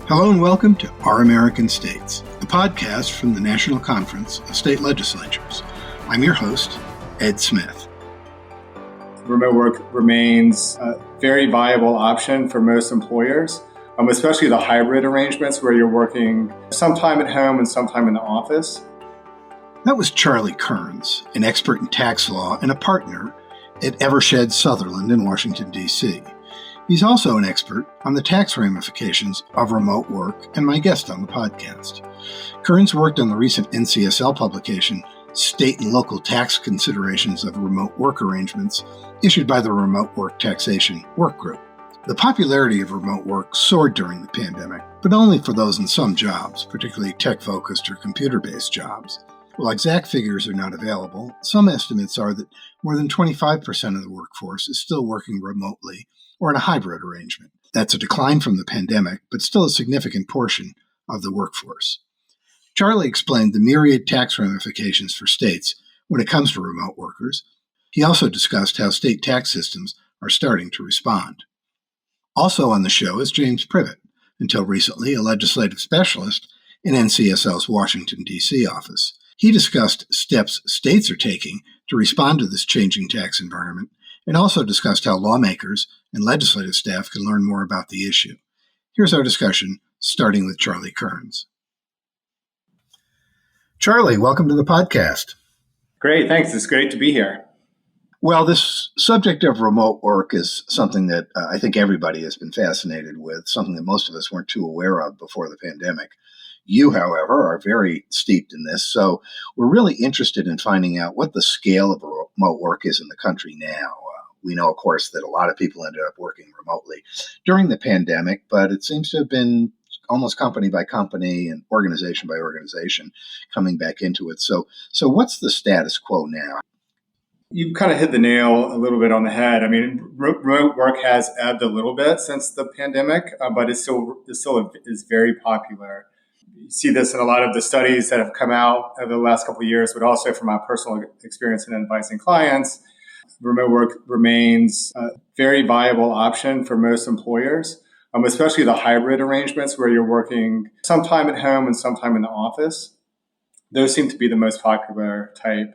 Hello and welcome to Our American States, a podcast from the National Conference of State Legislatures. I'm your host, Ed Smith. Remote work remains a very viable option for most employers, especially the hybrid arrangements where you're working sometime at home and sometime in the office. That was Charlie Kearns, an expert in tax law and a partner at Eversheds Sutherland in Washington, D.C. He's also an expert on the tax ramifications of remote work and my guest on the podcast. Kearns worked on the recent NCSL publication, State and Local Tax Considerations of Remote Work Arrangements, issued by the Remote Work Taxation Work Group. The popularity of remote work soared during the pandemic, but only for those in some jobs, particularly tech-focused or computer-based jobs. While exact figures are not available, some estimates are that more than 25% of the workforce is still working remotely or in a hybrid arrangement. That's a decline from the pandemic, but still a significant portion of the workforce. Charlie explained the myriad tax ramifications for states when it comes to remote workers. He also discussed how state tax systems are starting to respond. Also on the show is James Privet, until recently a legislative specialist in NCSL's Washington, D.C. office. He discussed steps states are taking to respond to this changing tax environment, and also discussed how lawmakers and legislative staff can learn more about the issue. Here's our discussion, starting with Charlie Kearns. Charlie, welcome to the podcast. Great, thanks. It's great to be here. Well, this subject of remote work is something that I think everybody has been fascinated with, something that most of us weren't too aware of before the pandemic. You, however, are very steeped in this, so we're really interested in finding out what the scale of remote work is in the country now. We know, of course, that a lot of people ended up working remotely during the pandemic, but it seems to have been almost company by company and organization by organization coming back into it. So what's the status quo now? You kind of hit the nail a little bit on the head. I mean, remote work has ebbed a little bit since the pandemic, but it still is very popular. You see this in a lot of the studies that have come out over the last couple of years, but also from my personal experience in advising clients. Remote work remains a very viable option for most employers, especially the hybrid arrangements where you're working sometime at home and sometime in the office. Those seem to be the most popular type.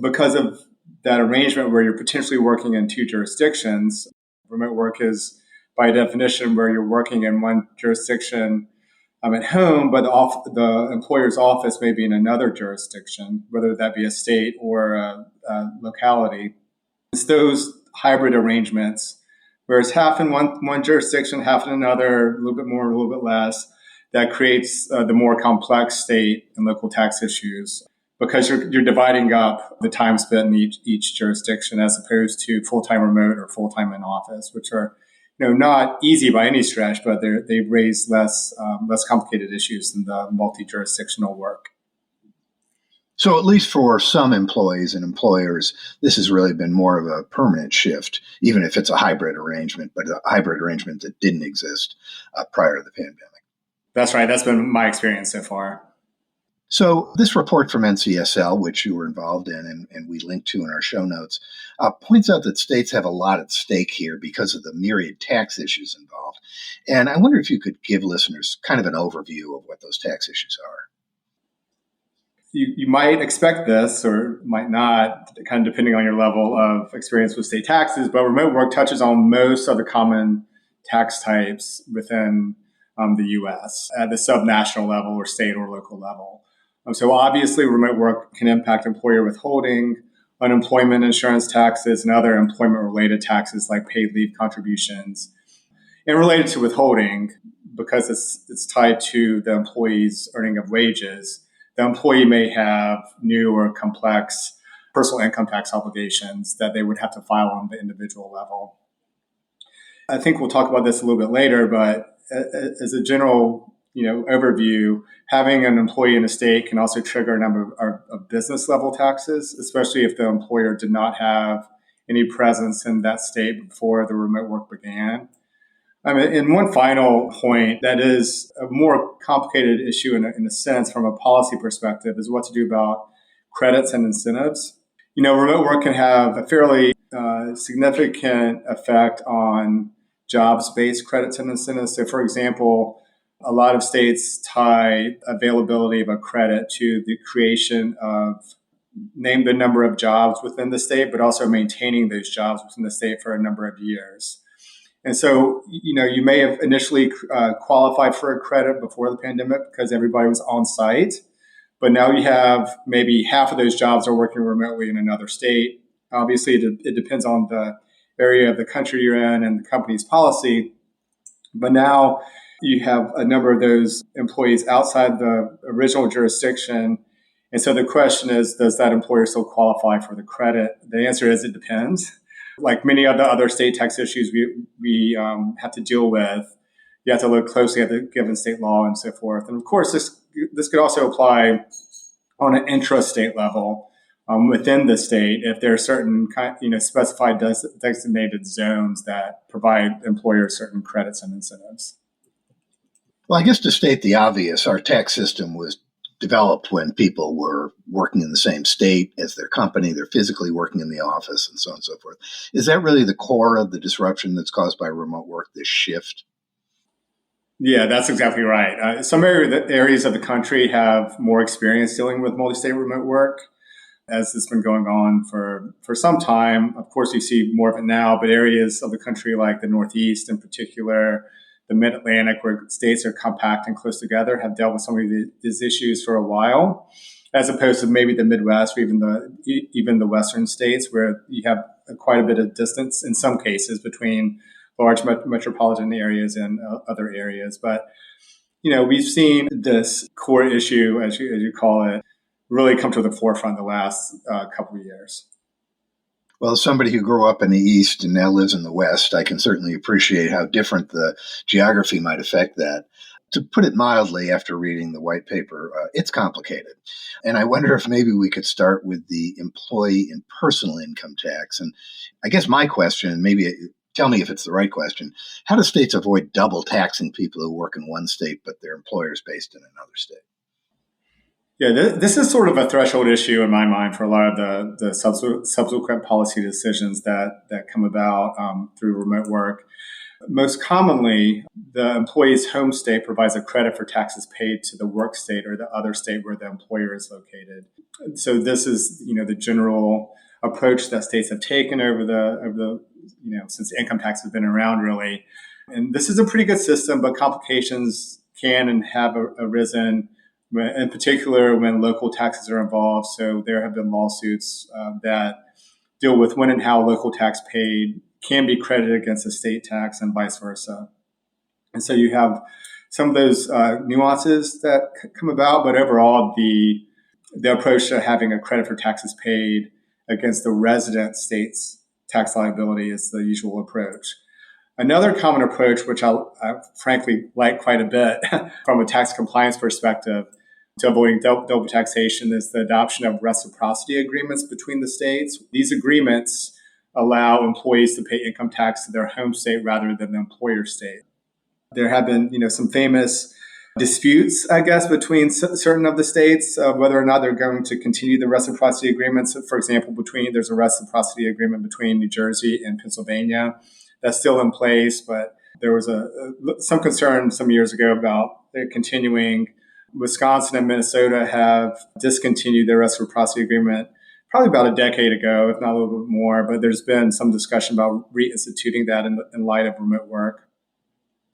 Because of that arrangement where you're potentially working in two jurisdictions, remote work is by definition where you're working in one jurisdiction at home, but the employer's office may be in another jurisdiction, whether that be a state or a locality. It's those hybrid arrangements where it's half in one jurisdiction, half in another, a little bit more, a little bit less, that creates the more complex state and local tax issues because you're dividing up the time spent in each jurisdiction as opposed to full-time remote or full-time in office, which are not easy by any stretch, but they raise less complicated issues than the multi-jurisdictional work. So at least for some employees and employers, this has really been more of a permanent shift, even if it's a hybrid arrangement, but a hybrid arrangement that didn't exist prior to the pandemic. That's right. That's been my experience so far. So this report from NCSL, which you were involved in and we linked to in our show notes, points out that states have a lot at stake here because of the myriad tax issues involved. And I wonder if you could give listeners kind of an overview of what those tax issues are. You might expect this or might not, kind of depending on your level of experience with state taxes, but remote work touches on most of the common tax types within the U.S. at the subnational level or state or local level. So obviously, remote work can impact employer withholding, unemployment insurance taxes, and other employment-related taxes like paid leave contributions. And related to withholding, because it's tied to the employee's earning of wages, the employee may have new or complex personal income tax obligations that they would have to file on the individual level. I think we'll talk about this a little bit later, but as a general overview, having an employee in a state can also trigger a number of business level taxes, especially if the employer did not have any presence in that state before the remote work began. And one final point that is a more complicated issue in a sense from a policy perspective is what to do about credits and incentives. Remote work can have a fairly significant effect on jobs-based credits and incentives. So, for example, A lot of states tie availability of a credit to the creation of name the number of jobs within the state, but also maintaining those jobs within the state for a number of years. And so, you may have initially qualified for a credit before the pandemic because everybody was on site. But now you have maybe half of those jobs are working remotely in another state. Obviously, it depends on the area of the country you're in and the company's policy. But now you have a number of those employees outside the original jurisdiction. And so the question is, does that employer still qualify for the credit? The answer is it depends. Like many of the other state tax issues we have to deal with, you have to look closely at the given state law and so forth. And of course, this could also apply on an intra-state level within the state if there are certain specified designated zones that provide employers certain credits and incentives. Well, I guess to state the obvious, our tax system was developed when people were working in the same state as their company. They're physically working in the office and so on and so forth. Is that really the core of the disruption that's caused by remote work, this shift? Yeah, that's exactly right. Some areas of the country have more experience dealing with multi-state remote work, as it's been going on for some time. Of course, you see more of it now, but areas of the country like the Northeast in particular, the Mid-Atlantic, where states are compact and close together, have dealt with some of these issues for a while, as opposed to maybe the Midwest or even the Western states, where you have quite a bit of distance in some cases between large metropolitan areas and other areas. But we've seen this core issue, as you call it, really come to the forefront the last couple of years. Well, as somebody who grew up in the East and now lives in the West, I can certainly appreciate how different the geography might affect that. To put it mildly, after reading the white paper, it's complicated. And I wonder if maybe we could start with the employee and personal income tax. And I guess my question, and maybe tell me if it's the right question, how do states avoid double taxing people who work in one state but their employer is based in another state? Yeah, this is sort of a threshold issue in my mind for a lot of the subsequent policy decisions that come about through remote work. Most commonly, the employee's home state provides a credit for taxes paid to the work state or the other state where the employer is located. So this is, the general approach that states have taken over the since income tax has been around, really. And this is a pretty good system, but complications can and have arisen, in particular when local taxes are involved. So there have been lawsuits that deal with when and how local tax paid can be credited against a state tax and vice versa. And so you have some of those nuances that come about, but overall the approach to having a credit for taxes paid against the resident state's tax liability is the usual approach. Another common approach, which I frankly like quite a bit from a tax compliance perspective to avoiding double taxation, is the adoption of reciprocity agreements between the states. These agreements allow employees to pay income tax to their home state rather than the employer state. There have been, some famous disputes, I guess, between certain of the states, whether or not they're going to continue the reciprocity agreements. For example, there's a reciprocity agreement between New Jersey and Pennsylvania that's still in place, but there was some concern some years ago about it continuing. Wisconsin and Minnesota have discontinued their reciprocity agreement probably about a decade ago, if not a little bit more, but there's been some discussion about reinstituting that in light of remote work.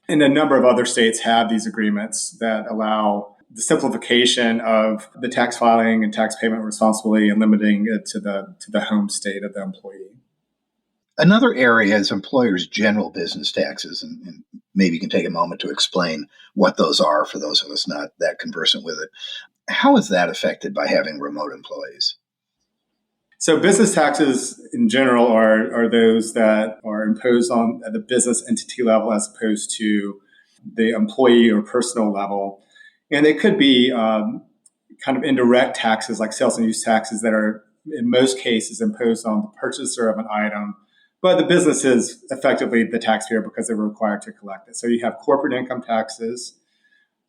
And a number of other states have these agreements that allow the simplification of the tax filing and tax payment responsibility and limiting it to the home state of the employee. Another area is employers' general business taxes, and maybe you can take a moment to explain what those are for those of us not that conversant with it. How is that affected by having remote employees? So business taxes in general are those that are imposed on at the business entity level as opposed to the employee or personal level. And they could be kind of indirect taxes like sales and use taxes that are in most cases imposed on the purchaser of an item, but the business is effectively the taxpayer because they're required to collect it. So you have corporate income taxes,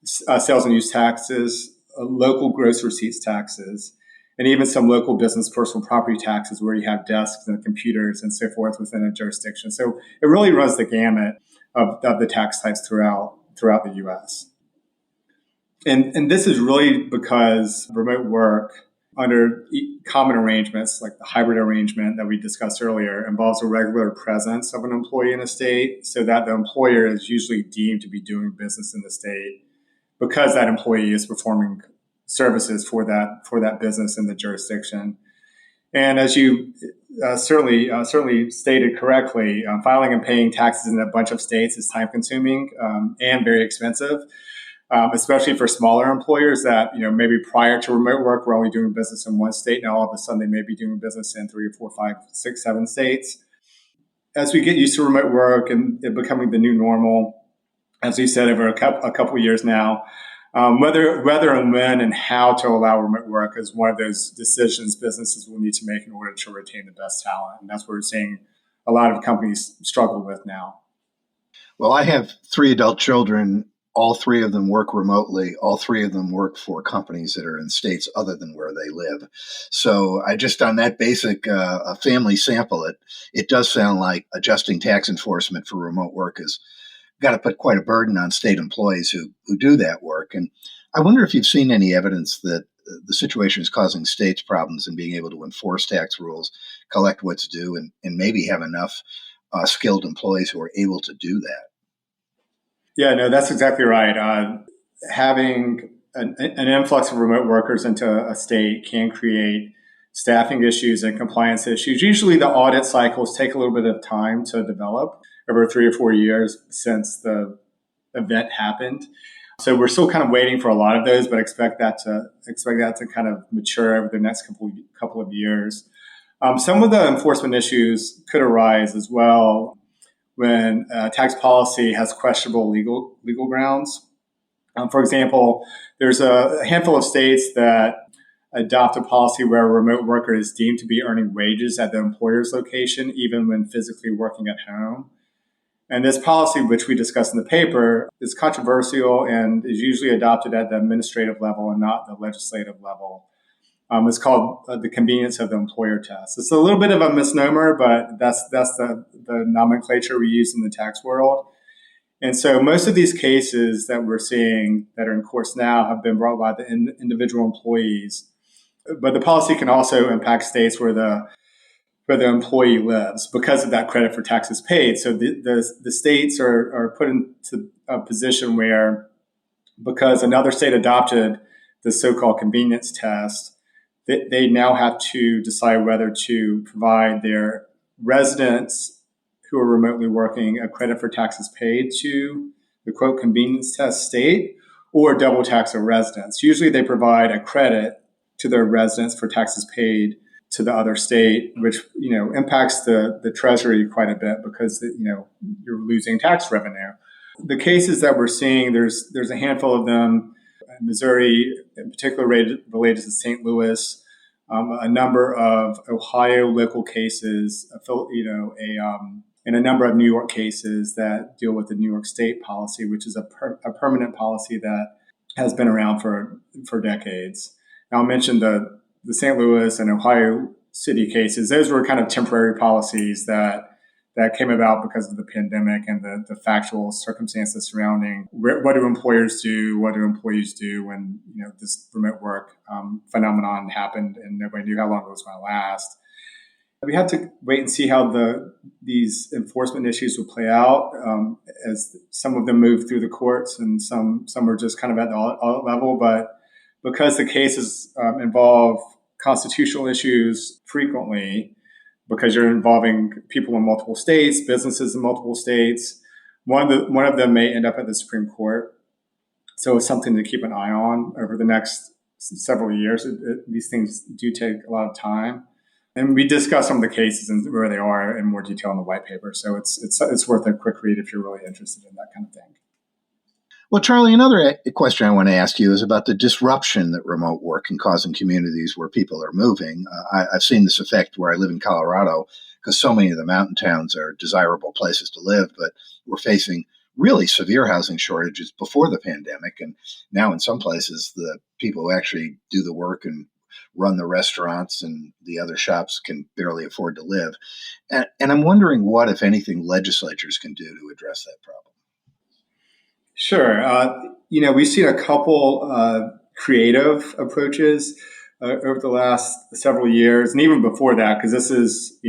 sales and use taxes, local gross receipts taxes, and even some local business personal property taxes where you have desks and computers and so forth within a jurisdiction. So it really runs the gamut of the tax types throughout the U.S. And this is really because remote work under common arrangements like the hybrid arrangement that we discussed earlier involves a regular presence of an employee in a state so that the employer is usually deemed to be doing business in the state because that employee is performing services for that business in the jurisdiction. And as you certainly stated correctly, filing and paying taxes in a bunch of states is time consuming and very expensive, especially for smaller employers that maybe prior to remote work were only doing business in one state. Now all of a sudden they may be doing business in 3 or 4, 5, 6, 7 states. As we get used to remote work and it becoming the new normal, as we said over a couple of years now, whether and when and how to allow remote work is one of those decisions businesses will need to make in order to retain the best talent. And that's what we're seeing a lot of companies struggle with now. Well, I have 3 adult children. All 3 of them work remotely. All 3 of them work for companies that are in states other than where they live. So I just, on that basic family sample, it does sound like adjusting tax enforcement for remote work is got to put quite a burden on state employees who do that work. And I wonder if you've seen any evidence that the situation is causing states problems in being able to enforce tax rules, collect what's due, and maybe have enough skilled employees who are able to do that. Yeah, no, that's exactly right. Having an influx of remote workers into a state can create staffing issues and compliance issues. Usually the audit cycles take a little bit of time to develop over 3 or 4 years since the event happened. So we're still kind of waiting for a lot of those, but expect that to kind of mature over the next couple of years. Some of the enforcement issues could arise as well when tax policy has questionable legal grounds. For example, there's a handful of states that adopt a policy where a remote worker is deemed to be earning wages at the employer's location, even when physically working at home. And this policy, which we discussed in the paper, is controversial and is usually adopted at the administrative level and not the legislative level. It's called the convenience of the employer test. It's a little bit of a misnomer, but that's the nomenclature we use in the tax world. And so most of these cases that we're seeing that are in courts now have been brought by the individual employees. But the policy can also impact states where the employee lives because of that credit for taxes paid. So the states are put into a position where, because another state adopted the so-called convenience test, they now have to decide whether to provide their residents who are remotely working a credit for taxes paid to the quote convenience test state or double tax their residents. Usually they provide a credit to their residents for taxes paid to the other state, which impacts the treasury quite a bit because you're losing tax revenue. The cases that we're seeing, there's a handful of them. Missouri, in particular, related to St. Louis, a number of Ohio local cases, and a number of New York cases that deal with the New York State policy, which is a permanent policy that has been around for decades. Now, I'll mention the St. Louis and Ohio City cases. Those were kind of temporary policies that came about because of the pandemic and the factual circumstances surrounding what do employers do, what do employees do when this remote work phenomenon happened and nobody knew how long it was going to last. We had to wait and see how these enforcement issues would play out as some of them moved through the courts and some are just kind of at the audit level. But because the cases involve constitutional issues frequently, because you're involving people in multiple states, businesses in multiple states, one of them may end up at the Supreme Court. So it's something to keep an eye on over the next several years. These things do take a lot of time. And we discuss some of the cases and where they are in more detail in the white paper. So it's worth a quick read if you're really interested in that kind of thing. Well, Charlie, another question I want to ask you is about the disruption that remote work can cause in communities where people are moving. I've seen this effect where I live in Colorado because so many of the mountain towns are desirable places to live, but we're facing really severe housing shortages before the pandemic. And now in some places, the people who actually do the work and run the restaurants and the other shops can barely afford to live. And I'm wondering what, if anything, legislatures can do to address that problem. Sure. We've seen a couple creative approaches over the last several years, and even before that, because this is,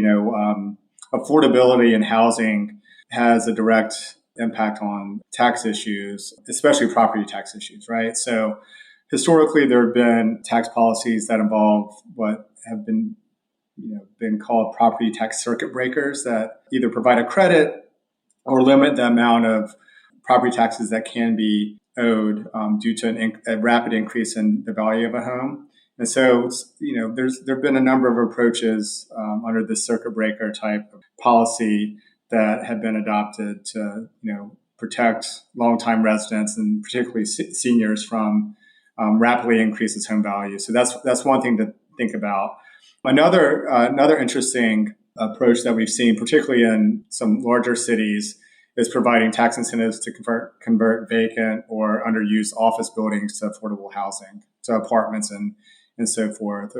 affordability in housing has a direct impact on tax issues, especially property tax issues, right? So historically, there have been tax policies that involve what have been called property tax circuit breakers that either provide a credit or limit the amount of property taxes that can be owed due to a rapid increase in the value of a home. And so, there have been a number of approaches under the circuit breaker type of policy that have been adopted to, protect longtime residents and particularly seniors from rapidly increases home value. So that's one thing to think about. Another interesting approach that we've seen, particularly in some larger cities, is providing tax incentives to convert vacant or underused office buildings to affordable housing, to apartments and so forth.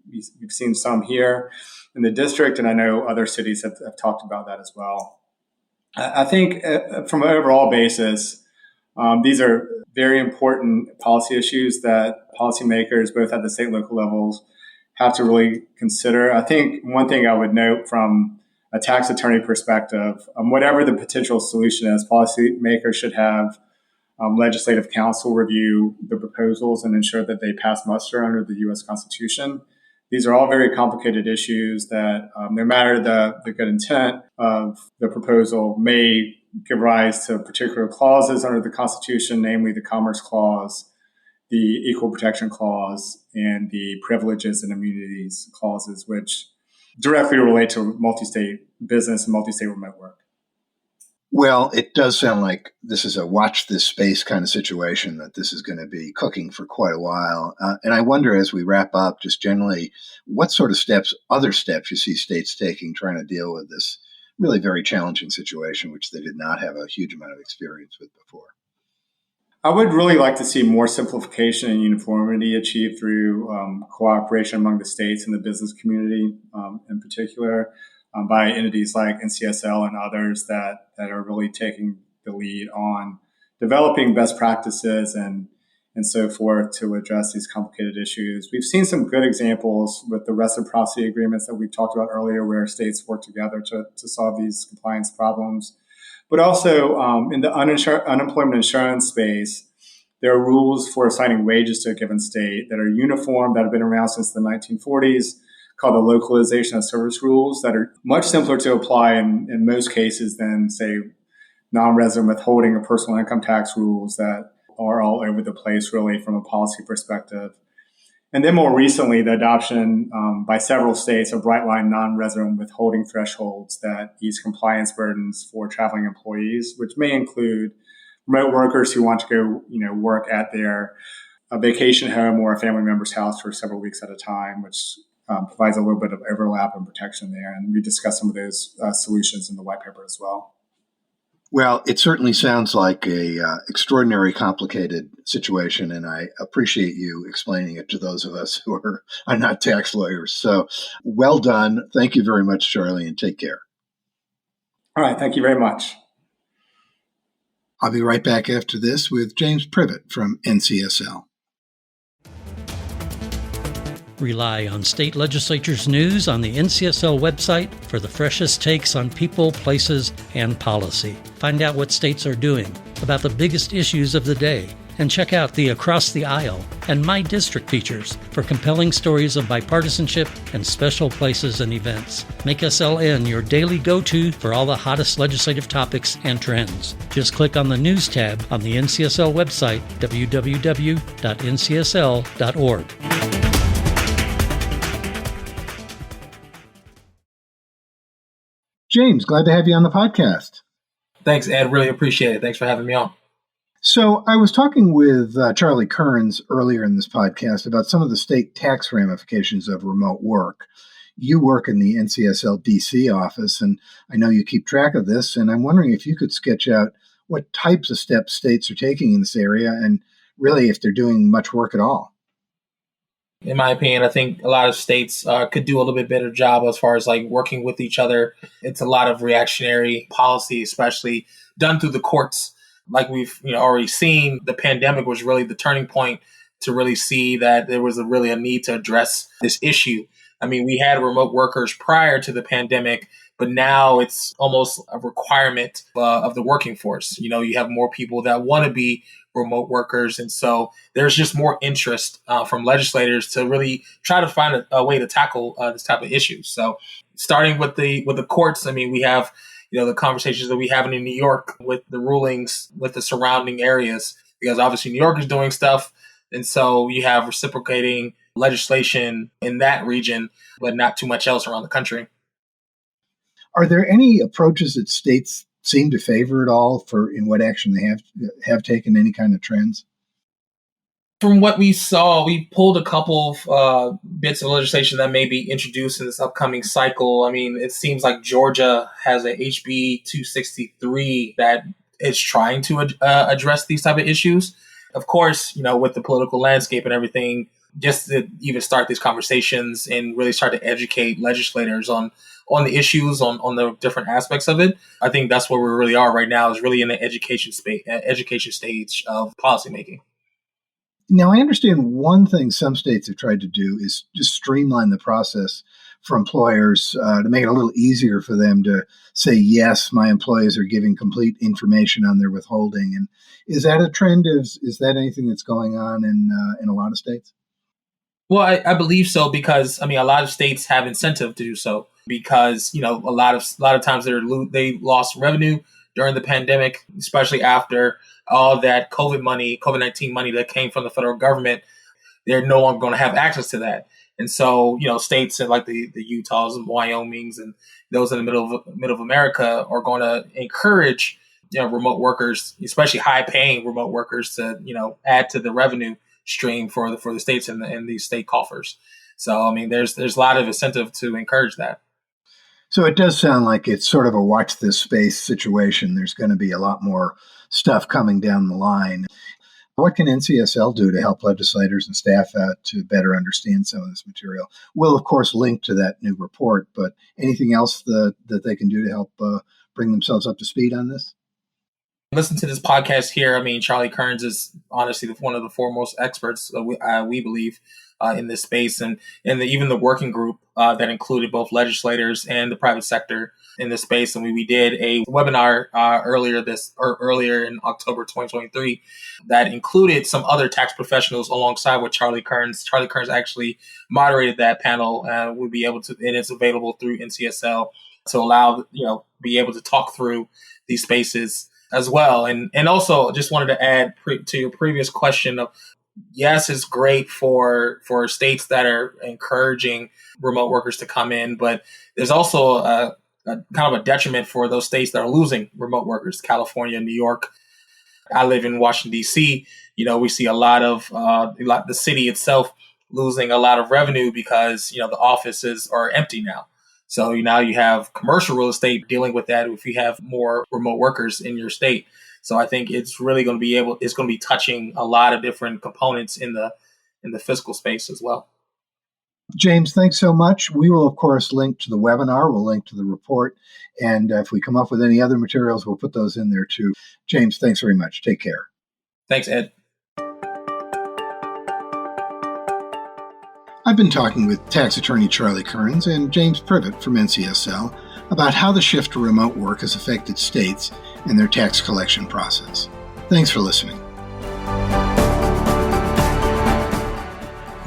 We've seen some here in the district, and I know other cities have talked about that as well. I think from an overall basis, these are very important policy issues that policymakers, both at the state and local levels, have to really consider. I think one thing I would note from a tax attorney perspective, whatever the potential solution is, policymakers should have legislative counsel review the proposals and ensure that they pass muster under the U.S. Constitution. These are all very complicated issues that, no matter the good intent of the proposal, may give rise to particular clauses under the Constitution, namely the Commerce Clause, the Equal Protection Clause, and the Privileges and Immunities Clauses, which directly relate to multi-state business and multi-state remote work. Well, it does sound like this is a watch this space kind of situation, that this is going to be cooking for quite a while. And I wonder, as we wrap up, just generally, what sort of other steps you see states taking trying to deal with this really very challenging situation, which they did not have a huge amount of experience with before. I would really like to see more simplification and uniformity achieved through cooperation among the states and the business community in particular, by entities like NCSL and others that are really taking the lead on developing best practices and so forth to address these complicated issues. We've seen some good examples with the reciprocity agreements that we talked about earlier, where states work together to solve these compliance problems. But also in the unemployment insurance space, there are rules for assigning wages to a given state that are uniform, that have been around since the 1940s, called the localization of service rules, that are much simpler to apply in most cases than, say, non-resident withholding or personal income tax rules that are all over the place, really, from a policy perspective. And then more recently, the adoption by several states of bright line non-resident withholding thresholds that ease compliance burdens for traveling employees, which may include remote workers who want to go, work at their vacation home or a family member's house for several weeks at a time, which provides a little bit of overlap and protection there. And we discussed some of those solutions in the white paper as well. Well, it certainly sounds like a extraordinary complicated situation, and I appreciate you explaining it to those of us who are not tax lawyers. So well done. Thank you very much, Charlie, and take care. All right. Thank you very much. I'll be right back after this with James Privet from NCSL. Rely on state legislatures' news on the NCSL website for the freshest takes on people, places, and policy. Find out what states are doing about the biggest issues of the day, and check out the Across the Aisle and My District features for compelling stories of bipartisanship and special places and events. Make SLN your daily go-to for all the hottest legislative topics and trends. Just click on the News tab on the NCSL website, www.ncsl.org. James, glad to have you on the podcast. Thanks, Ed. Really appreciate it. Thanks for having me on. So I was talking with Charlie Kearns earlier in this podcast about some of the state tax ramifications of remote work. You work in the NCSL DC office, and I know you keep track of this, and I'm wondering if you could sketch out what types of steps states are taking in this area and really if they're doing much work at all. In my opinion, I think a lot of states could do a little bit better job as far as like working with each other. It's a lot of reactionary policy, especially done through the courts. like we've already seen, the pandemic was really the turning point to really see that there was really a need to address this issue. I mean, we had remote workers prior to the pandemic, but now it's almost a requirement of the working force. You have more people that want to be remote workers. And so there's just more interest from legislators to really try to find a way to tackle this type of issues. So starting with the courts, I mean, we have the conversations that we have in New York with the rulings with the surrounding areas, because obviously New York is doing stuff. And so you have reciprocating legislation in that region, but not too much else around the country. Are there any approaches that states seem to favor at all in what action they have taken, any kind of trends? From what we saw, we pulled a couple of bits of legislation that may be introduced in this upcoming cycle. I mean, it seems like Georgia has a HB 263 that is trying to address these type of issues. Of course, with the political landscape and everything, just to even start these conversations and really start to educate legislators on the issues, on the different aspects of it. I think that's where we really are right now, is really in the education stage of policymaking. Now, I understand one thing some states have tried to do is just streamline the process for employers to make it a little easier for them to say, yes, my employees are giving complete information on their withholding. And is that a trend? Is that anything that's going on in a lot of states? Well, I believe so, because a lot of states have incentive to do so, because a lot of times they lost revenue during the pandemic, especially after all that COVID-19 money that came from the federal government. They're no longer going to have access to that. And so, states like the Utahs and Wyomings and those in the middle of America are going to encourage remote workers, especially high-paying remote workers, to add to the revenue stream for the states and these state coffers. So, there's a lot of incentive to encourage that. So it does sound like it's sort of a watch this space situation. There's going to be a lot more stuff coming down the line. What can NCSL do to help legislators and staff to better understand some of this material? We'll, of course, link to that new report, but anything else that they can do to help bring themselves up to speed on this? Listen to this podcast here. Charlie Kearns is honestly one of the foremost experts, we believe, in this space, and even the working group that included both legislators and the private sector in this space. And we did a webinar earlier in October 2023 that included some other tax professionals alongside with Charlie Kearns. Charlie Kearns actually moderated that panel, and we'll be able to, and it's available through NCSL to allow be able to talk through these spaces as well. And also just wanted to add to your previous question of, yes, it's great for states that are encouraging remote workers to come in, but there's also a kind of a detriment for those states that are losing remote workers, California, New York. I live in Washington, D.C. We see a lot of the city itself losing a lot of revenue because, the offices are empty now. So now you have commercial real estate dealing with that if you have more remote workers in your state. So I think it's really going to be touching a lot of different components in the fiscal space as well. James, thanks so much. We will, of course, link to the webinar. We'll link to the report. And if we come up with any other materials, we'll put those in there too. James, thanks very much. Take care. Thanks, Ed. I've been talking with tax attorney Charlie Kearns and James Privet from NCSL about how the shift to remote work has affected states and their tax collection process. Thanks for listening.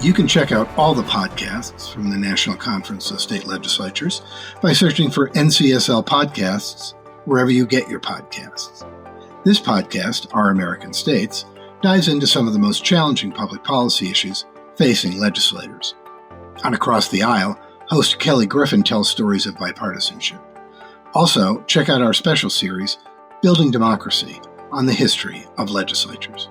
You can check out all the podcasts from the National Conference of State Legislatures by searching for NCSL Podcasts wherever you get your podcasts. This podcast, Our American States, dives into some of the most challenging public policy issues facing legislators. On Across the Aisle, host Kelly Griffin tells stories of bipartisanship. Also, check out our special series, Building Democracy, on the history of legislatures.